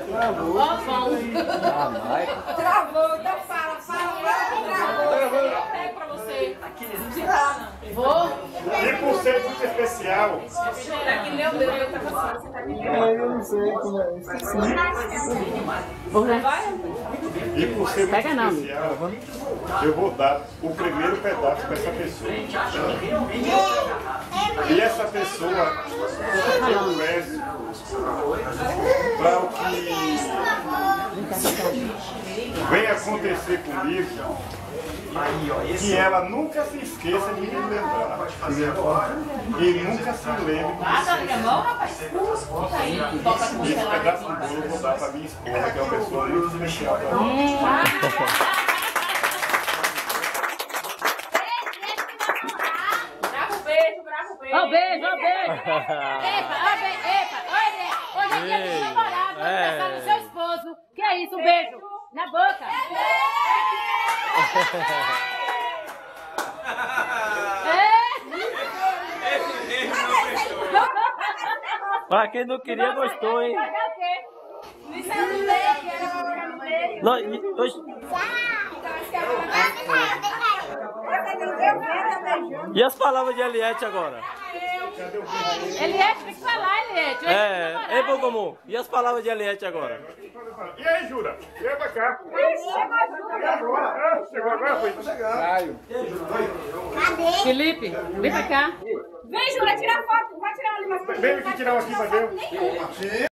Travou. Ó, vão. Travou, então fala, travou. Pega pra você. Vou. E por ser muito especial, Aqui, meu Deus, eu tava assim. Você tá aqui. Eu não sei como é. Esqueci. e por ser muito especial, eu vou dar o primeiro pedaço para essa pessoa. E essa pessoa, eu peço para o que vem acontecer comigo, que ela nunca se esqueça de me lembrar. E nunca se lembre de esse pedaço de bolo eu vou dar para minha esposa, que é uma pessoa muito especial para mim. Bravo beijo, bravo beijo. Ó, beijo, ó, beijo. Epa, ó, epa. Olha, hoje é dia do namorado. Vamos pensar no seu esposo. Que é isso, um beijo na boca. Pra quem não queria, gostou, hein? Não, e as palavras de Eliette agora? Eliette, tem que falar, Eliette. Ei, Bogomô, e as palavras de Eliette agora? E aí, Jura? Vem pra cá. Chegou agora, foi? Caio. Felipe, vem pra cá. Vem, Jura, tira foto. Vai tirar uma ali mais. Vem aqui tirar uma aqui pra ver.